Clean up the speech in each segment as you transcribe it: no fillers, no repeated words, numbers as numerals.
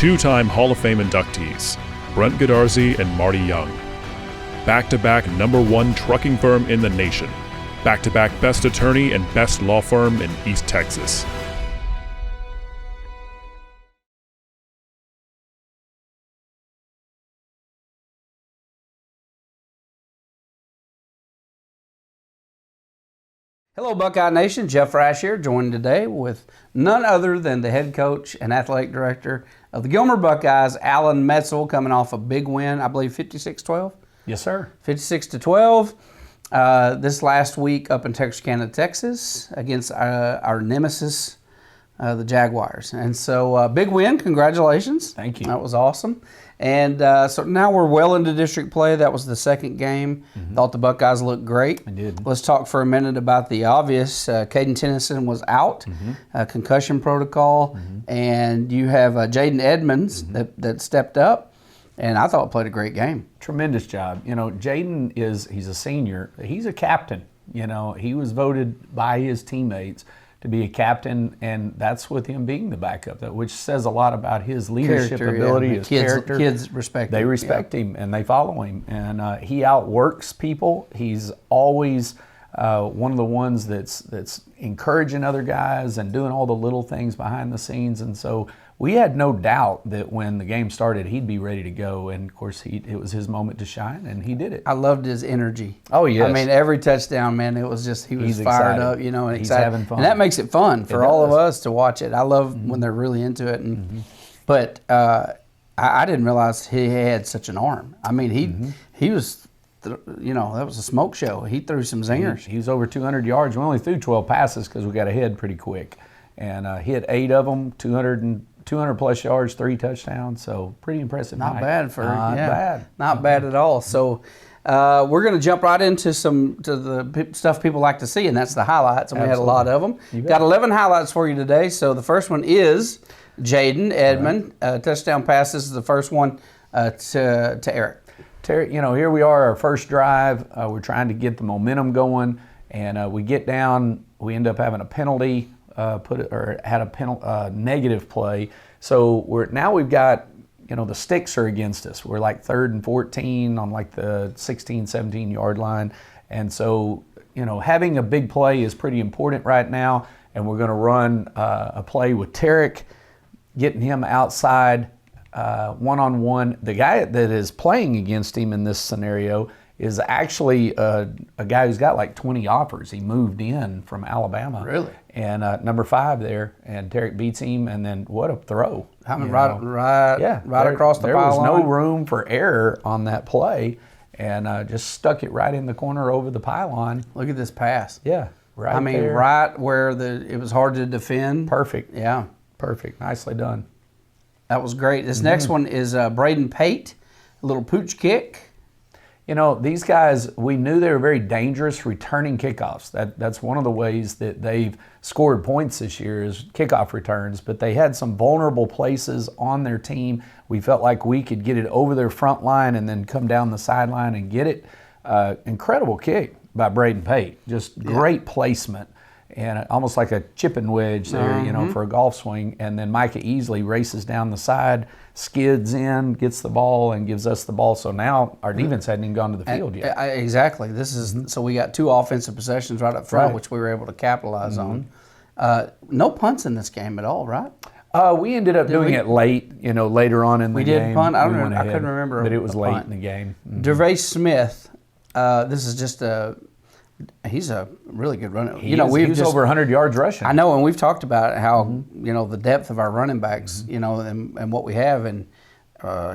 Two-time Hall of Fame inductees, Brent Godarzi and Marty Young. Back-to-back #1 trucking firm in the nation. Back-to-back best attorney and best law firm in East Texas. Hello, Buckeye Nation. Jeff Rash here, joined today with none other than the head coach and athletic director of the Gilmer Buckeyes, Alan Metzel, coming off a big win, I believe 56-12? Yes, sir. 56-12. This last week up in Texarkana, Texas, against our nemesis, the Jaguars. And so, big win. Congratulations. Thank you. That was awesome. And so now we're well into district play. That was the second game. Thought the Buckeyes looked great. I did. Let's talk for a minute about the obvious. Caden Tennyson was out, concussion protocol, and you have Jaden Edmonds that stepped up, and I thought played a great game. Tremendous job. You know, Jaden he's a senior. He's a captain. You know, he was voted by his teammates to be a captain, and that's with him being the backup, which says a lot about his leadership ability, his character. Kids respect him. They respect him, and they follow him. And he outworks people. He's always one of the ones that's encouraging other guys and doing all the little things behind the scenes. And so we had no doubt that when the game started, he'd be ready to go. And of course, it was his moment to shine, and he did it. I loved his energy. Oh, yes. I mean, every touchdown, man, it was just, he was He's fired excited. up, you know, and He's excited. having fun. And that makes it fun for all of us to watch it. I love when they're really into it. And But I didn't realize he had such an arm. I mean, he was, you know, that was a smoke show. He threw some zingers. He was over 200 yards. We only threw 12 passes because we got ahead pretty quick. And hit 8 of them, 200 plus yards, 3 touchdowns. So pretty impressive. Not night. bad for Not bad. Not bad at all. So we're going to jump right into the stuff people like to see, and that's the highlights. And we had a lot of them. Got 11 highlights for you today. So the first one is Jaden Edmond. Touchdown pass. This is the first one to Eric. Terry, you know, here we are, our first drive. We're trying to get the momentum going, and we get down. We end up having a penalty. Had a negative play. So we've got, you know, the sticks are against us. We're like 3rd and 14 on like the 16, 17 yard line. And so, you know, having a big play is pretty important right now. And we're going to run a play with Tarek, getting him outside one-on-one. The guy that is playing against him in this scenario is actually a guy who's got like 20 offers. He moved in from Alabama. Really? And number 5 there, and Tarek beats him, and then what a throw. I mean, right across the pylon. There was no room for error on that play, and just stuck it right in the corner over the pylon. Look at this pass. Yeah, right. I mean, there. right where it was hard to defend. Perfect. Yeah. Perfect. Nicely done. That was great. This next one is Braden Pate, a little pooch kick. You know, these guys, we knew they were very dangerous returning kickoffs. That's one of the ways that they've scored points this year is kickoff returns, but they had some vulnerable places on their team. We felt like we could get it over their front line and then come down the sideline and get it. Incredible kick by Braden Pate. Just great placement. And almost like a chipping wedge there, you know, for a golf swing. And then Micah Easley races down the side, skids in, gets the ball, and gives us the ball. So now our defense hadn't even gone to the field yet. Exactly. This is so we got 2 offensive possessions right up front, which we were able to capitalize on. No punts in this game at all, right? We ended up doing it late, you know, later on in the game. We did punt. I couldn't remember. But it was late punt. in the game. Gervais Smith. This is just he's a really good runner. He was over 100 yards rushing. I know, and we've talked about how you know the depth of our running backs, you know, and what we have, and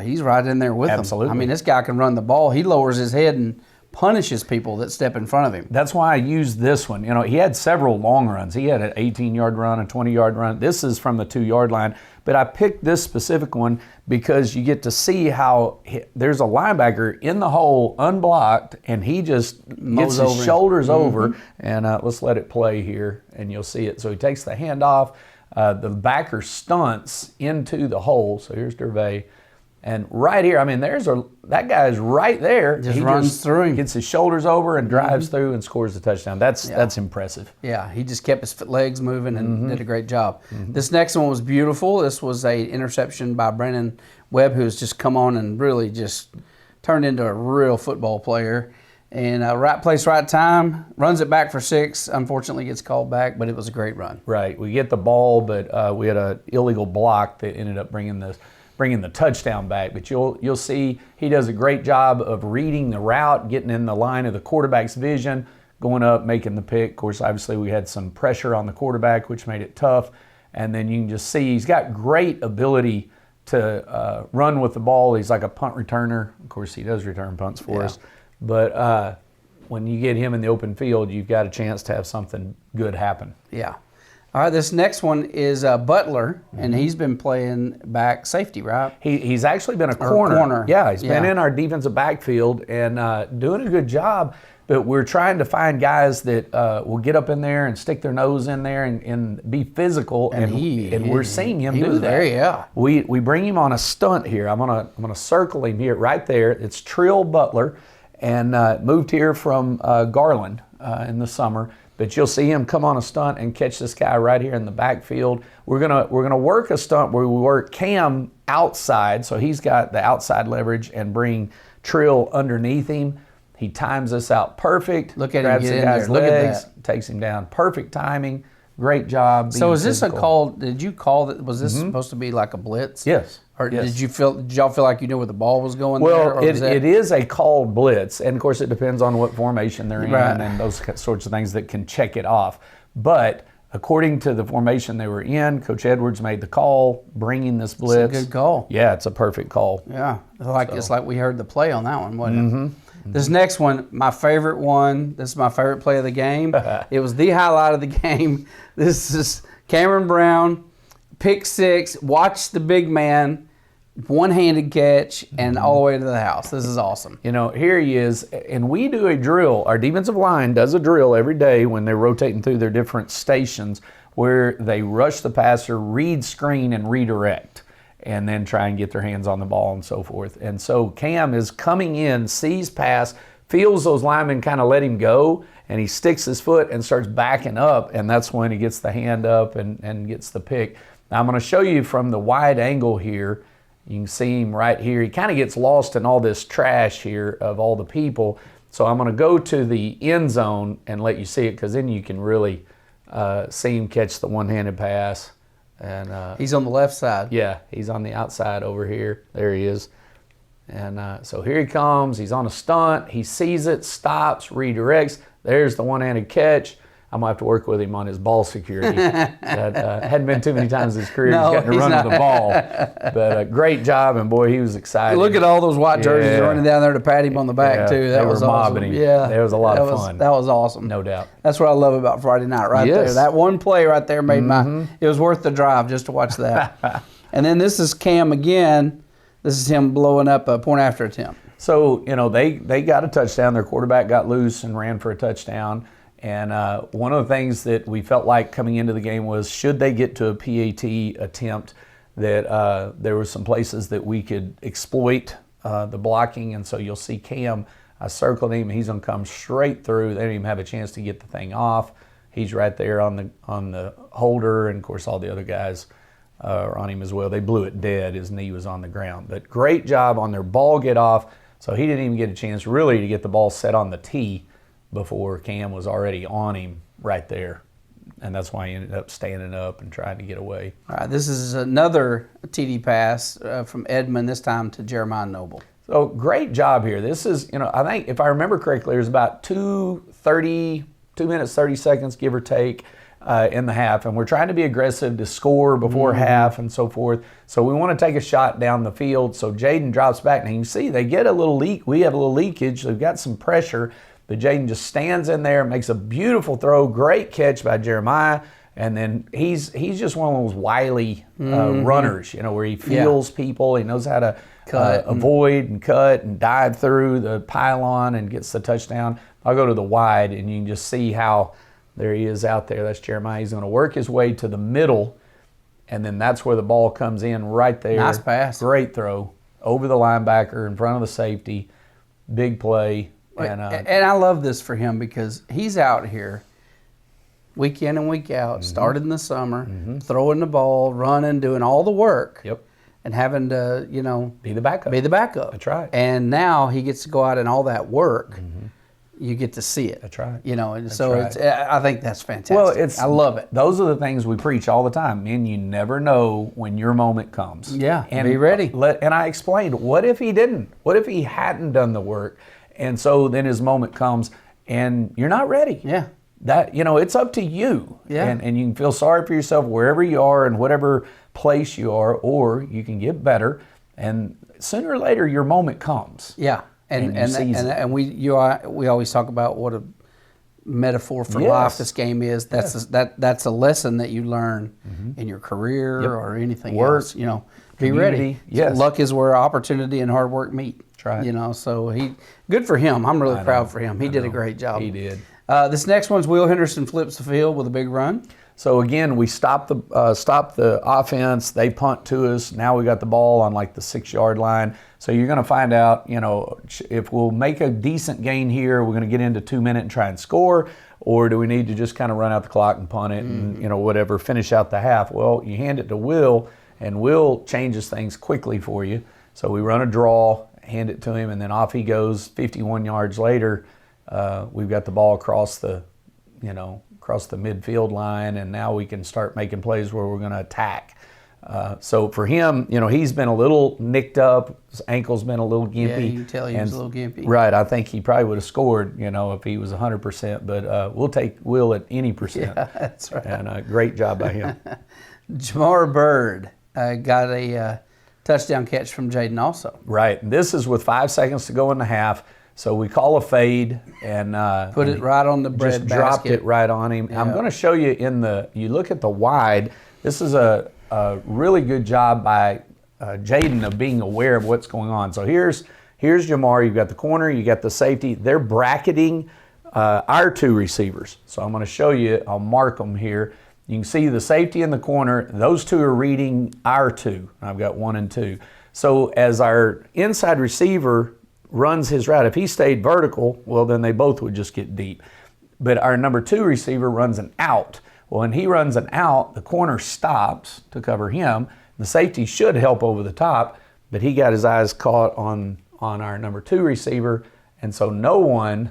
he's right in there with them. Absolutely. I mean, this guy can run the ball. He lowers his head and punishes people that step in front of him. That's why I used this one. You know, he had several long runs. He had an 18-yard run, a 20-yard run. This is from the 2-yard line. But I picked this specific one because you get to see how there's a linebacker in the hole unblocked, and he just gets his shoulders over. And let's let it play here, and you'll see it. So he takes the handoff. The backer stunts into the hole. So here's Gervais. And right here, I mean, that guy is right there. Just runs through him. Gets his shoulders over and drives through and scores the touchdown. That's impressive. Yeah, he just kept his legs moving and did a great job. This next one was beautiful. This was a interception by Brandon Webb, who's just come on and really just turned into a real football player. And right place, right time, runs it back for 6. Unfortunately, gets called back, but it was a great run. Right. We get the ball, but we had an illegal block that ended up bringing the touchdown back. But you'll see he does a great job of reading the route, getting in the line of the quarterback's vision, going up, making the pick. Of course, obviously we had some pressure on the quarterback, which made it tough. And then you can just see he's got great ability to run with the ball. He's like a punt returner. Of course, he does return punts for us. But when you get him in the open field, you've got a chance to have something good happen. Yeah. All right, this next one is Butler, and he's been playing back safety, right? He's actually been a corner. Yeah, he's been in our defensive backfield and doing a good job. But we're trying to find guys that will get up in there and stick their nose in there and be physical. And we're seeing him do that. There, yeah. We bring him on a stunt here. I'm gonna circle him here right there. It's Trill Butler, and moved here from Garland in the summer. But you'll see him come on a stunt and catch this guy right here in the backfield. We're gonna work a stunt where we work Cam outside, so he's got the outside leverage, and bring Trill underneath him. He times us out perfect. Look at him grabs get the in guy's there. Look at legs, that. Takes him down. Perfect timing. Great job. So is this physical. a call? Did you call that? Was this supposed to be like a blitz? Yes. Or yes. did y'all feel like you knew where the ball was going? Well, there, it is a called blitz, and of course it depends on what formation they're in and those sorts of things that can check it off. But according to the formation they were in, Coach Edwards made the call, bringing this blitz. It's a good call. Yeah, it's a perfect call. Yeah, it's like we heard the play on that one, wasn't it? This next one, my favorite one. This is my favorite play of the game. It was the highlight of the game. This is Cameron Brown, pick 6. Watch the big man, one-handed catch, and all the way to the house. This is awesome. You know, here he is, and we do a drill. Our defensive line does a drill every day when they're rotating through their different stations where they rush the passer, read screen, and redirect, and then try and get their hands on the ball and so forth. And so Cam is coming in, sees pass, feels those linemen kind of let him go, and he sticks his foot and starts backing up, and that's when he gets the hand up and gets the pick. Now I'm going to show you from the wide angle here. You can see him right here. He kind of gets lost in all this trash here of all the people. So I'm going to go to the end zone and let you see it, because then you can really see him catch the one-handed pass. And he's on the left side. Yeah, he's on the outside over here. There he is. And so here he comes. He's on a stunt. He sees it, stops, redirects. There's the one-handed catch. I'm going to have to work with him on his ball security. That hadn't been too many times in his career. He's gotten to run with the ball. But great job, and boy, he was excited. Look at all those white jerseys running down there to pat him on the back, too. That was mobbing awesome. him. Yeah, that was a lot of fun. That was awesome. No doubt. That's what I love about Friday night right there. That one play right there made it was worth the drive just to watch that. And then this is Cam again. This is him blowing up a point after attempt. So, you know, they got a touchdown. Their quarterback got loose and ran for a touchdown. And one of the things that we felt like coming into the game was, should they get to a PAT attempt, that there were some places that we could exploit the blocking. And so you'll see Cam, I circled him. He's going to come straight through. They didn't even have a chance to get the thing off. He's right there on the holder. And, of course, all the other guys are on him as well. They blew it dead. His knee was on the ground. But great job on their ball get off. So he didn't even get a chance really to get the ball set on the tee before Cam was already on him right there. And that's why he ended up standing up and trying to get away. All right, this is another TD pass from Edmond, this time to Jeremiah Noble. So great job here. This is, you know, I think if I remember correctly, there's about 2 minutes, 30 seconds, give or take, in the half. And we're trying to be aggressive to score before half and so forth. So we want to take a shot down the field. So Jaden drops back. Now you can see they get a little leak. We have a little leakage. They've got some pressure. But Jaden just stands in there, makes a beautiful throw, great catch by Jeremiah, and then he's just one of those wily runners, you know, where he feels people, he knows how to avoid and cut and dive through the pylon and gets the touchdown. I'll go to the wide, and you can just see how there he is out there. That's Jeremiah. He's going to work his way to the middle, and then that's where the ball comes in right there. Nice pass. Great throw over the linebacker, in front of the safety, big play. And I love this for him because he's out here week in and week out, started in the summer, throwing the ball, running, doing all the work. Yep. And having to, be the backup. That's right. And now he gets to go out and all that work. You get to see it. That's right. And That's so right. I think that's fantastic. Well, I love it. Those are the things we preach all the time. Man, you never know when your moment comes. Yeah, and be ready. And I explained, what if he didn't? What if he hadn't done the work? And so then his moment comes and you're not ready. Yeah. That, it's up to you. Yeah. And you can feel sorry for yourself wherever you are and whatever place you are, or you can get better. And sooner or later, your moment comes. Yeah. And we always talk about what a metaphor for life this game is. That's a lesson that you learn in your career or anything else. Be ready. Yes. Luck is where opportunity and hard work meet. That's right. So good for him. I'm really proud for him. He did a great job. He did. This next one's Will Henderson flips the field with a big run. So again, we stopped the offense. They punt to us. Now we got the ball on like the 6-yard line. So you're going to find out, if we'll make a decent gain here, we're going to get into 2 minutes and try and score, or do we need to just kind of run out the clock and punt it and whatever, finish out the half? Well, you hand it to Will, and Will changes things quickly for you. So we run a draw, hand it to him, and then off he goes. 51 yards later, we've got the ball across the midfield line, and now we can start making plays where we're going to attack. So for him, he's been a little nicked up. His ankle's been a little gimpy. Yeah, you can tell he was a little gimpy. Right. I think he probably would have scored, if he was 100%. But we'll take Will at any percent. Yeah, that's right. And great job by him. Jamar Byrd got a touchdown catch from Jaden also. Right. And this is with 5 seconds to go in the half. So we call a fade and put it right on the bread just dropped basket. it right on him. Yeah. I'm going to show you you look at the wide. This is a really good job by Jaden of being aware of what's going on. So here's Jamar. You've got the corner. You got the safety. They're bracketing our 2 receivers. So I'm going to show you. I'll mark them here. You can see the safety in the corner. Those 2 are reading our 2. I've got 1 and 2. So as our inside receiver runs his route, if he stayed vertical, well, then they both would just get deep. But our number 2 receiver runs an out. Well, when he runs an out, the corner stops to cover him. The safety should help over the top, but he got his eyes caught on our number 2 receiver, and so no one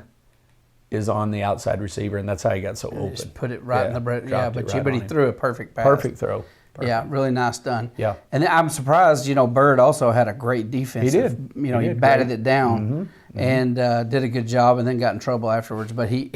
is on the outside receiver, and that's how he got so open. Just put it right in the bread. Yeah, but he he threw a perfect pass. Perfect throw. Perfect. Yeah, really nice done. Yeah. And then I'm surprised, Byrd also had a great defense. He did. He batted it down and did a good job, and then got in trouble afterwards. But he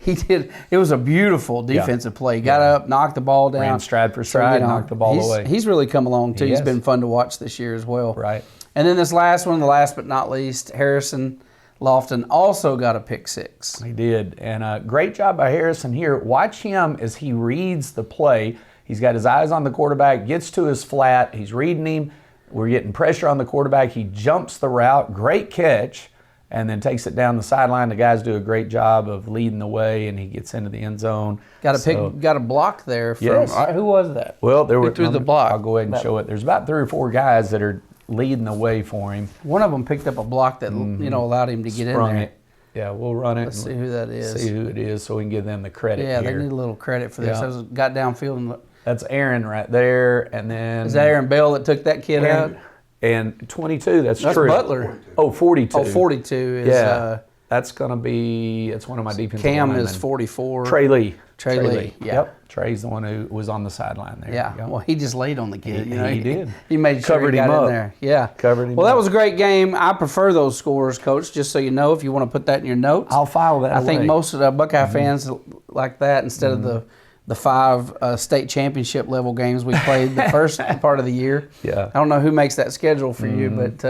did. It was a beautiful defensive play. He got up, knocked the ball down. Ran stride for stride, knocked the ball away. He's really come along, too. He's been fun to watch this year as well. Right. And then this last one, the last but not least, Harrison Lofton also got a pick 6. He did. And great job by Harrison here. Watch him as he reads the play. He's got his eyes on the quarterback, gets to his flat. He's reading him. We're getting pressure on the quarterback. He jumps the route. Great catch. And then takes it down the sideline. The guys do a great job of leading the way, and he gets into the end zone. Got a block there from who was that? Well, there were through the block. I'll go ahead and show it. There's about 3 or 4 guys that are leading the way for him. One of them picked up a block that allowed him to get in there. It. Yeah, we'll run it. Let's see who that is. See who it is, so we can give them the credit. Yeah, here. they need a little credit for this. Yeah. Got downfield and that's Aaron right there, and then is that Aaron Bell that took that kid out? And 22, that's true. That's Butler. 42. Oh, 42. Oh, 42 is that's going to be, it's one of my defensive Cam linemen. is 44. Trey Lee. Yeah. Yep. Trey's the one who was on the sideline there. Yeah. Yep. Well, he just laid on the kid. He did. He made sure Covered he got him in up. there. Yeah. Covered him Well, that up. was a great game. I prefer those scores, Coach, just so you know, if you want to put that in your notes. I'll file that I think away. most of the Buckeye fans like that instead of the 5 state championship level games we played the first part of the year. Yeah. I don't know who makes that schedule for you, but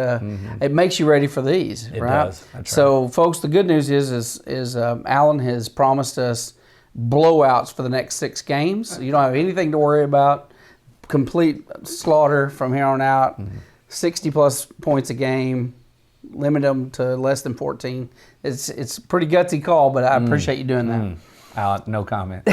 it makes you ready for these, It right? does. That's So, folks, the good news is Alan has promised us blowouts for the next 6 games. You don't have anything to worry about. Complete slaughter from here on out. 60-plus points a game. Limit them to less than 14. It's a pretty gutsy call, but I appreciate you doing that. No comment.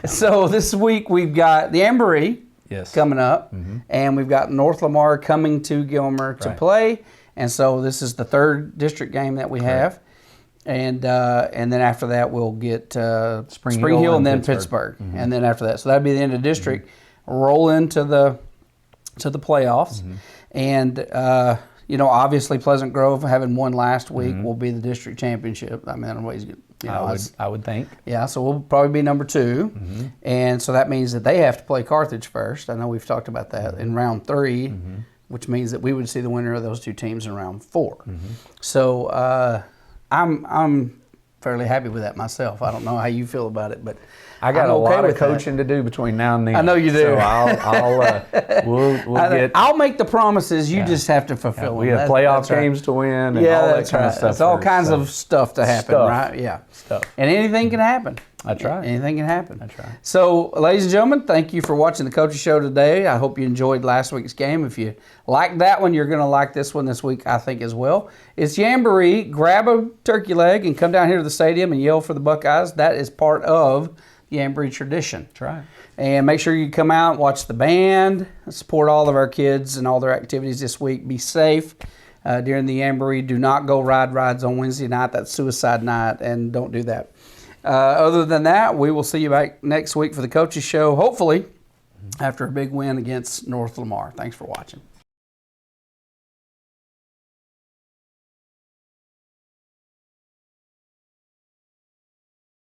So this week we've got the Amberee. Yes. coming up, and we've got North Lamar coming to Gilmer to play, and so this is the third district game that we have, and then after that we'll get Spring Hill and then Pittsburgh, and then after that, so that'd be the end of district. Roll into the playoffs, and obviously Pleasant Grove, having won last week, will be the district championship. I mean, I would think. Yeah, so we'll probably be number 2, and so that means that they have to play Carthage first. I know we've talked about that in round 3, which means that we would see the winner of those 2 teams in round 4. So I'm fairly happy with that myself. I don't know how you feel about it, but I got a lot of coaching to do between now and then. I know you do. So I'll make the promises. You just have to fulfill them. We have playoff games to win. And all that kind of stuff. It's all kinds of stuff to happen, right? Yeah. Stuff. And anything can happen. That's right. Anything can happen. That's right. So, ladies and gentlemen, thank you for watching the Coaches Show today. I hope you enjoyed last week's game. If you like that one, you're going to like this one this week, I think, as well. It's Jamboree. Grab a turkey leg and come down here to the stadium and yell for the Buckeyes. That is part of the Jamboree tradition. That's right. And make sure you come out, watch the band, support all of our kids and all their activities this week. Be safe during the Jamboree. Do not go ride rides on Wednesday night. That's suicide night, and don't do that. Other than that, we will see you back next week for the Coaches Show, hopefully after a big win against North Lamar. Thanks for watching.